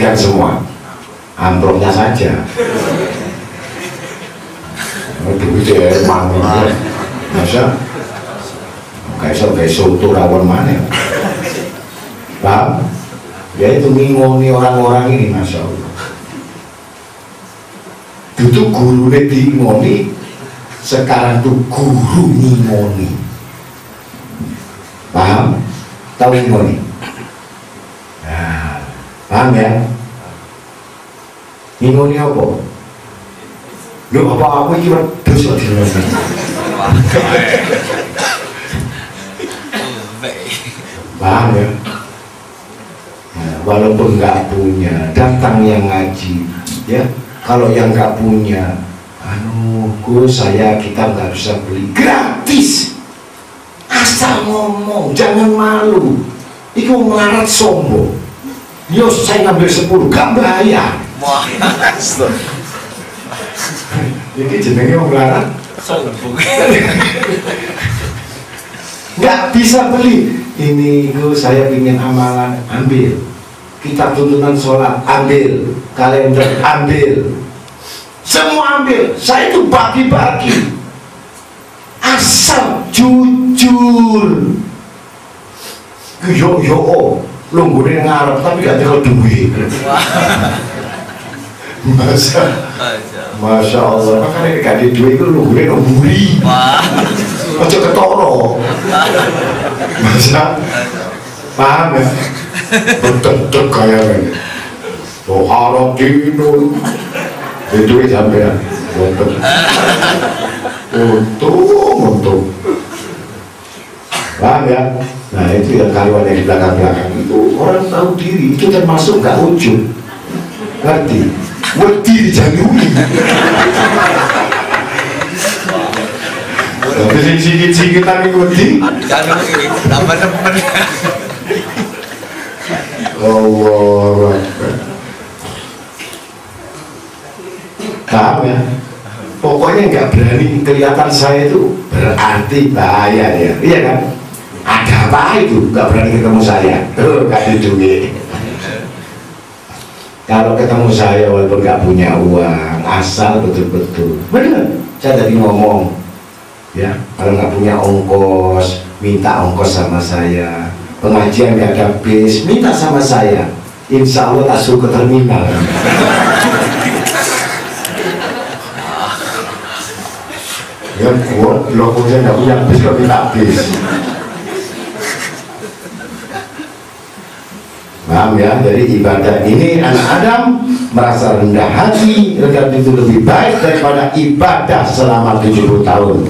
kembalikan semua, amplopnya saja. Duit ya mana? Masa kayak soto rawon mana? Paham? Ya itu ngingoni orang-orang ini, masya Allah. Itu guru ngingoni, sekarang tuh guru ngingoni. Paham? Tahu ngingoni? Nah, paham ya? Ngingoni apa? Lu apa-apa ini dosa di luar. Paham ya? Nah, walaupun nggak punya, datang yang ngaji, ya. Kalau yang nggak punya, kita nggak bisa beli gratis. Asal ngomong, jangan malu. Iku melarat sombong. Yo saya ngambil 10, gak bayar. Wah, ini jenenge wong melarat sombong. Nggak bisa beli. Ini saya ingin amalan, ambil. Kitab tuntunan sholat, ambil. Kalender, ambil. Semua ambil. Saya itu bagi-bagi. Asal jujur. Yo, lunggurin ngarep tapi gak ada duit. Masya Allah, makanya gak ada duit itu lunggurin nguri. Ojo ketoro. Masa paham ya? Betul kayak oh harap dino itu sampai untung paham ya? Nah itu yang karuan yang di belakang-belakang itu orang tahu diri, itu termasuk gak ujub, ngerti? Wedi dijanjui. Tapi sikit-sikit tapi wedi tambah temen. Allah paham ya? Pokoknya nggak berani kelihatan saya itu berarti bahaya ya, iya kan? Ada apa itu nggak berani ketemu saya? Tuh kasih duit. Kalau ketemu saya walaupun nggak punya uang, asal betul-betul benar. Saya tadi ngomong ya, kalau nggak punya ongkos, minta ongkos sama saya. Pengajian nggak ada bis, minta sama saya. Insya Allah tak suruh ke terminal. Ya kuat, lo punya nggak punya bis, kok minta bis. Paham ya? Jadi ibadah ini anak Adam merasa rendah hati, itu lebih baik daripada ibadah selama 70 tahun.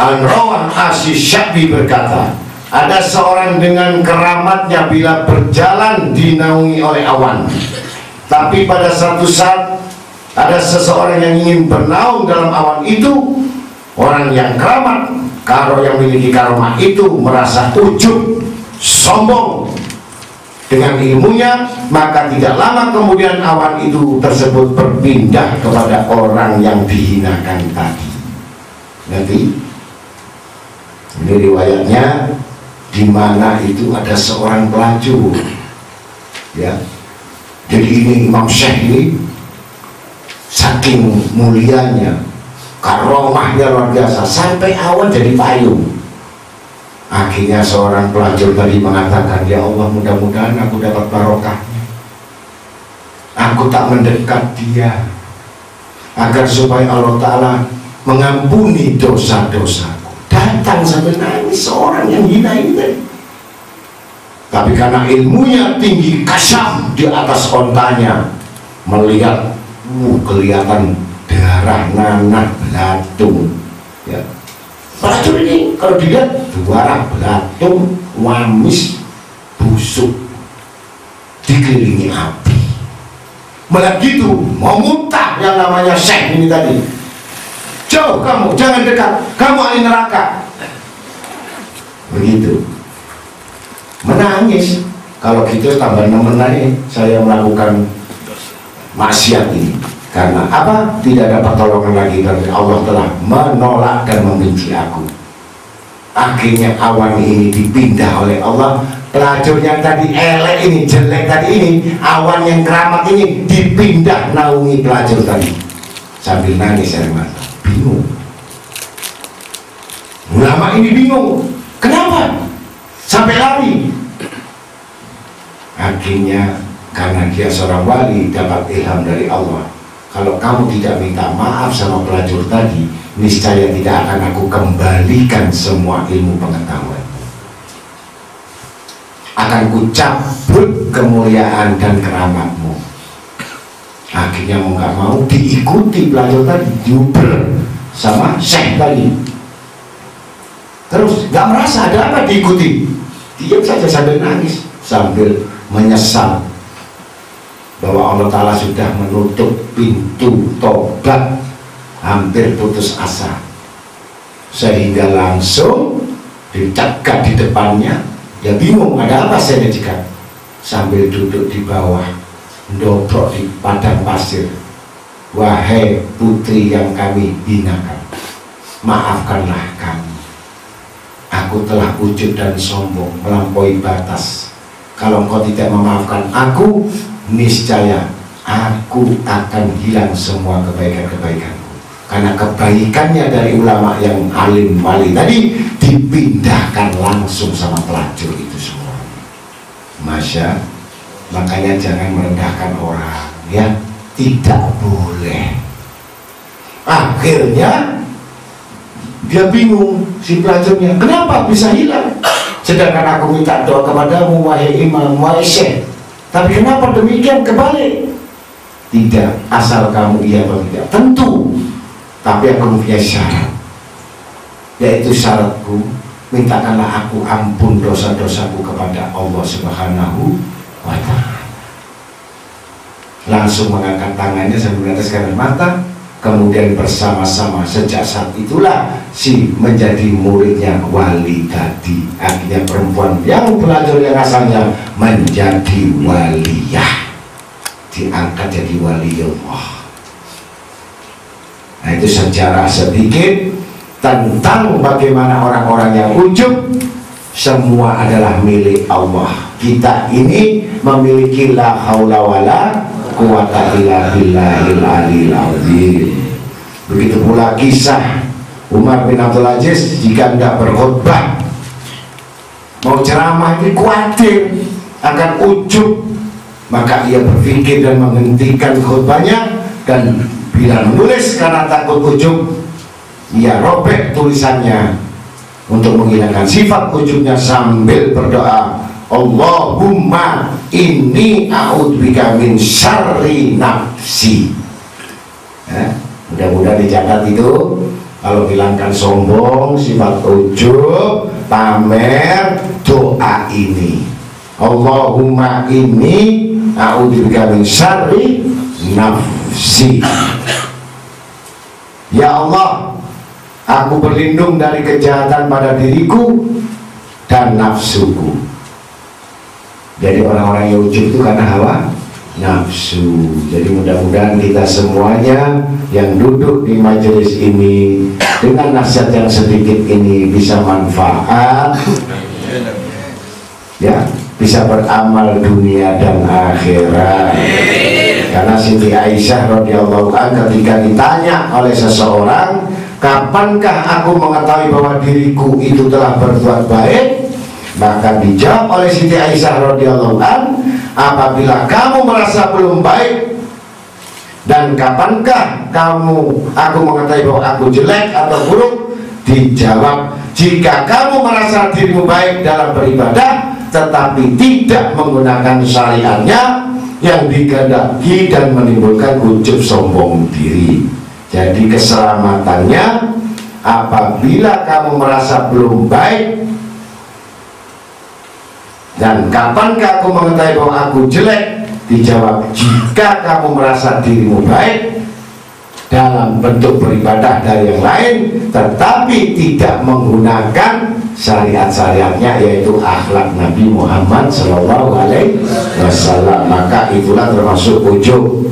An-Rawan Asy-Sya'bi berkata, ada seorang dengan keramatnya bila berjalan dinaungi oleh awan, tapi pada satu saat ada seseorang yang ingin bernaung dalam awan itu. Orang yang keramat, kalau yang memiliki karomah itu merasa ujub, sombong dengan ilmunya, maka tidak lama kemudian awan itu tersebut berpindah kepada orang yang dihinakan tadi. Nanti ini riwayatnya, di mana itu ada seorang pelacur, ya. Jadi ini Imam Syekh ini saking mulianya, karomahnya luar biasa, sampai awan jadi payung. Akhirnya seorang pelacur tadi mengatakan, ya Allah, mudah-mudahan aku dapat barokahnya. Aku tak mendekat dia, agar supaya Allah Ta'ala mengampuni dosa-dosaku. Datang sambil nangis seorang yang hina itu. Tapi karena ilmunya tinggi, kasyaf di atas ontanya, melihat kelihatan darah, nanah, belatung, ya. Pelacur ini kalau dilihat darah, belatung, wamis, busuk, dikelilingi api. Melihat gitu, mau muntah yang namanya Syekh ini tadi. Jauh kamu, jangan dekat, kamu ahli neraka. Begitu. Menangis. Kalau gitu tambah nemen lagi saya melakukan maksiat ini. Karena apa? Tidak ada pertolongan lagi dari Allah, telah menolak dan membenci aku. Akhirnya awan ini dipindah oleh Allah pelacur yang tadi elek ini, jelek tadi ini, awan yang keramat ini dipindah naungi pelacur tadi. Sambil nangis air mata, bingung. Ulama ini bingung, kenapa sampai lari? Akhirnya karena dia seorang wali dapat ilham dari Allah. Kalau kamu tidak minta maaf sama pelacur tadi, niscaya tidak akan aku kembalikan semua ilmu pengetahuan. Akan ku cabut kemuliaan dan keramatmu. Akhirnya mau nggak mau diikuti pelacur tadi, diuber sama syekh tadi. Terus nggak merasa ada apa diikuti, diam saja sambil nangis, sambil menyesal bahwa Allah Ta'ala sudah menutup pintu tobat, hampir putus asa, sehingga langsung dicegat di depannya. Ya bingung, ada apa saya dicegat? Sambil duduk di bawah, dobrok di padang pasir. Wahai putri yang kami hinakan, maafkanlah kami. Aku telah ujub dan sombong, melampaui batas. Kalau engkau tidak memaafkan aku, niscaya aku akan hilang semua kebaikan-kebaikanku. Karena kebaikannya dari ulama yang alim wali tadi dipindahkan langsung sama pelacur itu semua. Makanya jangan merendahkan orang, ya, tidak boleh. Akhirnya dia bingung, si pelacurnya, kenapa bisa hilang? Sedangkan aku minta doa kepadamu, wahai imam, wahai syekh, tapi kenapa demikian kebalik? Tidak, asal kamu iya atau tidak, tentu. Tapi aku punya syarat, yaitu syaratku, mintakanlah aku ampun dosa-dosaku kepada Allah Subhanahu wa Ta'ala. Langsung mengangkat tangannya sambil meneteskan air mata, kemudian bersama-sama sejak saat itulah si menjadi muridnya wali tadi. Akhirnya perempuan yang belajar yang asalnya menjadi waliyah, diangkat jadi waliullah. Nah, itu sejarah sedikit tentang bagaimana orang-orang yang ujub. Semua adalah milik Allah. Kita ini memiliki la haula wala quwata illa billahil aliyil azim. Begitu pula kisah Umar bin Abdul Aziz jika tidak berkhutbah, mau ceramah, ini khawatir akan ujub, maka ia berpikir dan menghentikan khutbahnya, dan bila menulis karena takut ujub, ia robek tulisannya untuk menghilangkan sifat ujubnya sambil berdoa, Allahumma inni a'udzubika min syarri nafsi. Mudah-mudahan dicatat itu. Kalau hilangkan sombong, sifat ujub, pamer, doa ini, Allahumma inni a'udzubika min syarri nafsi. Ya Allah, aku berlindung dari kejahatan pada diriku dan nafsuku. Jadi orang-orang yang ujub itu karena hawa nafsu. Jadi mudah-mudahan kita semuanya yang duduk di majelis ini dengan nasihat yang sedikit ini bisa manfaat, ya, bisa beramal dunia dan akhirat. Karena Siti Aisyah radhiyallahu anha ketika ditanya oleh seseorang, kapankah aku mengetahui bahwa diriku itu telah berbuat baik? Maka dijawab oleh Siti Aisyah radhiyallahu anha, apabila kamu merasa belum baik. Dan kapankah aku mengetahui bahwa aku jelek atau buruk? Dijawab, jika kamu merasa dirimu baik dalam beribadah tetapi tidak menggunakan syariatnya yang digandaki dan menimbulkan ujub sombong diri. Jadi keselamatannya apabila kamu merasa belum baik. Dan kapankah aku mengetahui bahwa aku jelek? Dijawab, jika kamu merasa dirimu baik dalam bentuk beribadah dari yang lain tetapi tidak menggunakan syariat-syariatnya, yaitu akhlak Nabi Muhammad SAW, maka itulah termasuk ujub.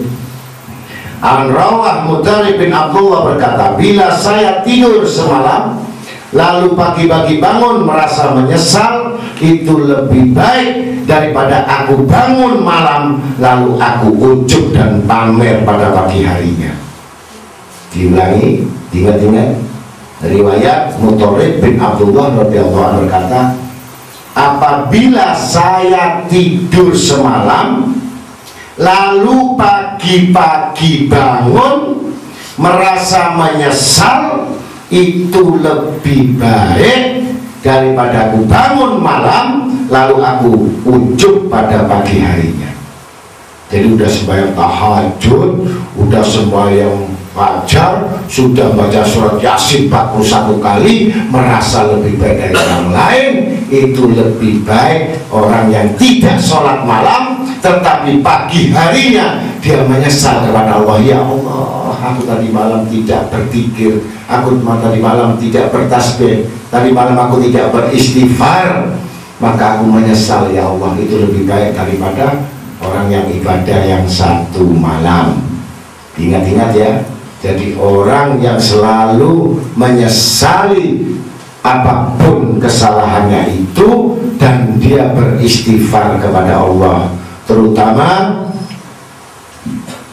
An-Rawah Muttalib bin Abdullah berkata, bila saya tidur semalam lalu pagi-pagi bangun merasa menyesal, itu lebih baik daripada aku bangun malam lalu aku ujub dan pamer pada pagi harinya. Diulangi, ingat-ingat. Riwayat Mutarrib bin Abdullah radhiyallahu anhu berkata, apabila saya tidur semalam lalu pagi-pagi bangun merasa menyesal, itu lebih baik daripada aku bangun malam lalu aku ujub pada pagi harinya. Jadi udah sembahyang tahajud, udah sembahyang fajar, sudah baca surat Yasin 41 kali, merasa lebih baik dari orang lain, itu lebih baik orang yang tidak sholat malam tetapi pagi harinya dia menyesal kepada Allah. Ya Allah, aku tadi malam tidak berzikir, aku tadi malam tidak bertasbih, tadi malam aku tidak beristighfar, maka aku menyesal ya Allah. Itu lebih baik daripada orang yang ibadah yang satu malam. Ingat-ingat ya. Jadi orang yang selalu menyesali apapun kesalahannya itu dan dia beristighfar kepada Allah, terutama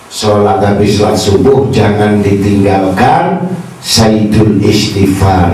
sholat habis sholat subuh jangan ditinggalkan sayyidul istighfar.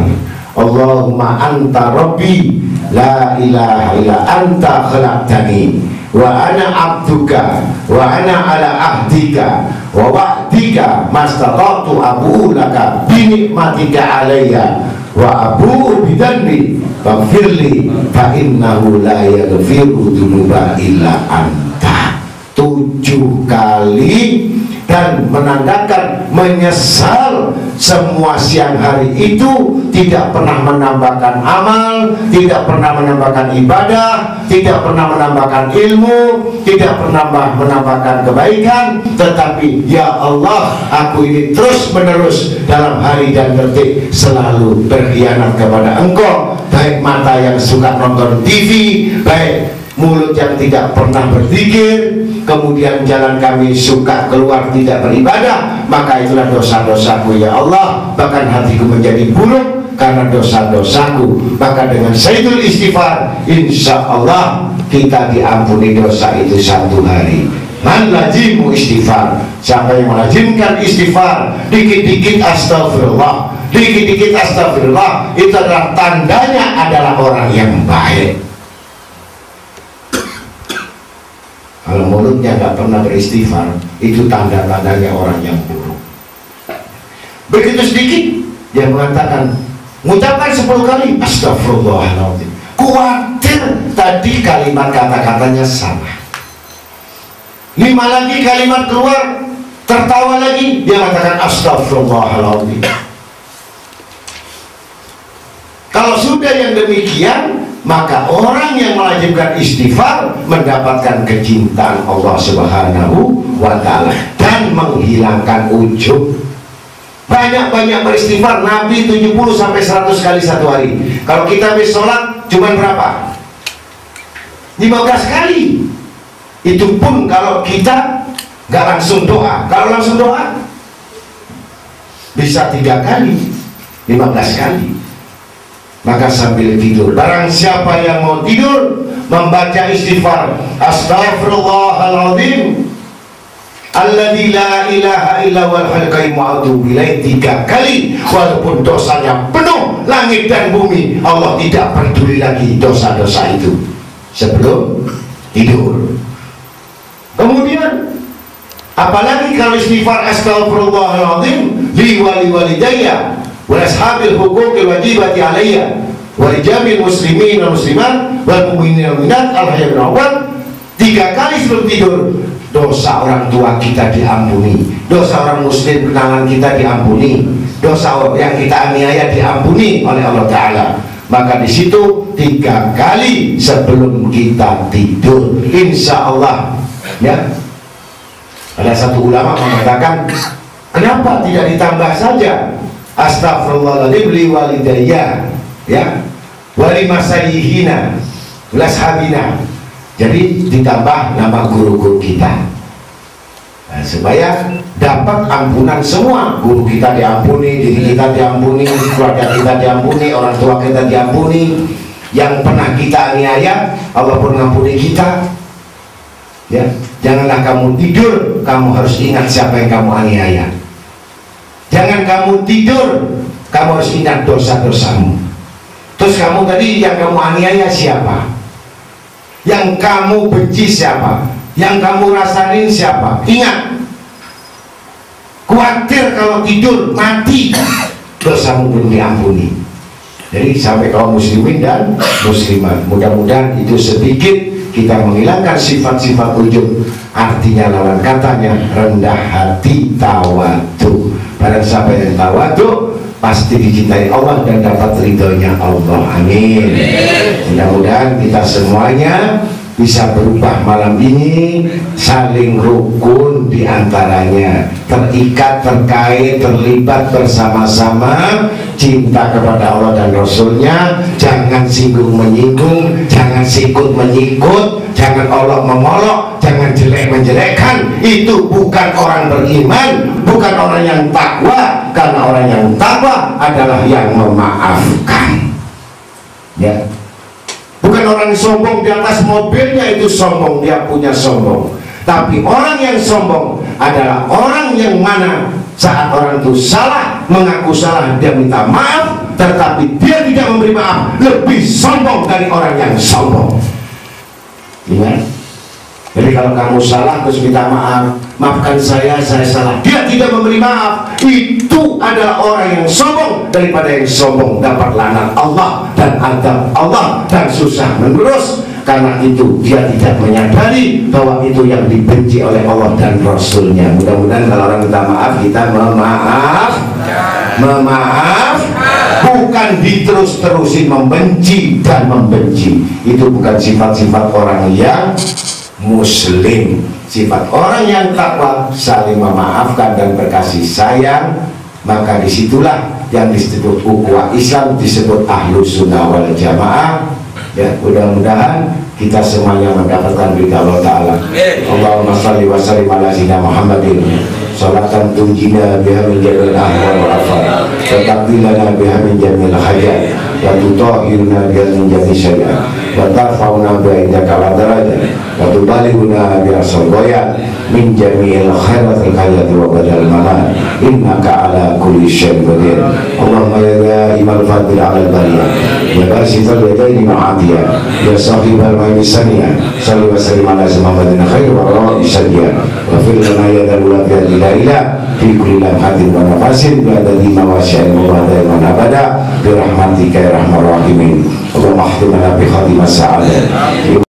Allahumma anta rabbi la ilaha illa anta khalaqtani wa ana abduka wa ana ala ahdika wa wa'dika mastata'tu abu'u laka binikmatika alayya wa abu'u bidanbi faghfirli fa innahu la yaghfiru dzunuba illa anta. 7 kali dan menandakan menyesal semua siang hari itu, tidak pernah menambahkan amal, tidak pernah menambahkan ibadah, tidak pernah menambahkan ilmu, tidak pernah menambahkan kebaikan, tetapi ya Allah, aku ini terus menerus dalam hari dan detik selalu berkhianat kepada Engkau, baik mata yang suka nonton TV, baik mulut yang tidak pernah berzikir, kemudian jalan kami suka keluar tidak beribadah, maka itulah dosa-dosaku ya Allah. Bahkan hatiku menjadi buruk karena dosa-dosaku. Maka dengan sayyidul istighfar, insya Allah kita diampuni dosa itu 1 hari. Man lazimu istighfar, siapa yang melazimkan istighfar, dikit-dikit astagfirullah, dikit-dikit astagfirullah, itu adalah tandanya adalah orang yang baik. Kalau mulutnya nggak pernah beristighfar, itu tanda-tandanya orang yang buruk. Begitu sedikit, dia mengatakan, mengucapkan 10 kali astagfirullahaladzim. Khawatir tadi kalimat kata-katanya sama. 5 lagi kalimat keluar, tertawa lagi, dia mengatakan astagfirullahaladzim. Kalau sudah yang demikian, maka orang yang melazimkan istighfar mendapatkan kecintaan Allah Subhanahu wa ta'ala dan menghilangkan ujub. Banyak-banyak beristighfar. Nabi 70 sampai 100 kali 1 hari. Kalau kita habis sholat cuma berapa? 15 kali. Itu pun kalau kita nggak langsung doa. Kalau langsung doa bisa 3 kali, 15 kali. Maka sambil tidur, barang siapa yang mau tidur membaca istighfar astaghfirullahaladzim alladzi la ilaha illa huwal hayyul qayyum wa atubu ilaih 3 kali, walaupun dosanya penuh langit dan bumi, Allah tidak peduli lagi dosa-dosa itu sebelum tidur. Kemudian apalagi kalau istighfar astaghfirullahaladzim li wali walidayya wa ashabil huquqil wajibati alayya wa rijamil muslimin wal muslimat wal mu'minin wal mu'minat al hayyul awwal. 3 kali sebelum tidur, dosa orang tua kita diampuni, dosa orang muslim kenangan kita diampuni, dosa yang kita aniaya diampuni oleh Allah Ta'ala. Maka di situ 3 kali sebelum kita tidur, insya Allah. Ya, ada satu ulama mengatakan, kenapa tidak ditambah saja astagfirullahaladzim li walidayya, ya, wali masayyihina lashabina. Jadi ditambah nama guru-guru kita, nah, supaya dapat ampunan semua. Guru kita diampuni, diri kita diampuni, keluarga kita diampuni, orang tua kita diampuni. Yang pernah kita aniaya, Allah pun mengampuni kita. Ya, janganlah kamu tidur, kamu harus ingat siapa yang kamu aniaya. Jangan kamu tidur, kamu harus ingat dosa-dosamu. Terus kamu tadi yang kamu aniaya siapa? Yang kamu benci siapa? Yang kamu rasain siapa? Ingat, khawatir kalau tidur mati, dosamu belum diampuni. Jadi sampai kaum muslimin dan muslimat, mudah-mudahan itu sedikit kita menghilangkan sifat-sifat ujub. Artinya lawan katanya rendah hati, tawadu. Barang siapa yang tawadu pasti dicintai Allah dan dapat ridhonya Allah. Amin. Mudah-mudahan kita semuanya bisa berubah malam ini, saling rukun diantaranya, terikat, terkait, terlibat bersama-sama, cinta kepada Allah dan Rasulnya, jangan singgung menyinggung, jangan sikut menyikut, jangan olok mengolok, jangan jelek menjelekkan. Itu bukan orang beriman, bukan orang yang takwa, karena orang yang takwa adalah yang memaafkan. Ya. Bukan orang sombong di atas mobilnya itu sombong, dia punya sombong. Tapi orang yang sombong adalah orang yang mana saat orang itu salah, mengaku salah, dia minta maaf, tetapi dia tidak memberi maaf, lebih sombong dari orang yang sombong. Ingat? Jadi kalau kamu salah terus minta maaf, maafkan saya salah, dia tidak memberi maaf, itu adalah orang yang sombong. Daripada yang sombong dapat laknat Allah dan azab Allah dan susah menerus. Karena itu dia tidak menyadari bahwa itu yang dibenci oleh Allah dan Rasulnya. Mudah-mudahan kalau orang minta maaf, kita memaaf, bukan diterus-terusin membenci dan membenci. Itu bukan sifat-sifat orang yang muslim. Sifat orang yang takwa saling memaafkan dan berkasih sayang. Maka disitulah yang disebut ukhuwah Islam, disebut ahlus sunnah wal jamaah. Ya, mudah-mudahan kita semuanya mendapatkan berita Allah Ta'ala. Allahumma salli wa sallim ala sayyidina Muhammadin salatan tunjina biha min jami'il ahwal wal afat, wa taqdilana biha min jami'il hajat, wa tutahhiruna biha min jami'il syariat, wa tarfa'una biha indaka ala darajat, wa tubalighuna biha salgoyat min jami'il khairatil hayati wa badal mamat, innaka ala kulli syai'in qadir. Allahumma ya imal fadil ala al-bariyah, ya barsifal yadaini ma'atiyah, ya sahibal ma'isaniya, salli wa sallim ala Muhammadin khair wa rawi syadiyah, wa fil lana ya darulat ya ilahilah fi kulli lamhatin wa nafasin bi adadi mawasyi'in wa badai wa nabada bi rahmatika ya rahmar rahimin. Allahumma ahtimana bi khatimah sa'adah.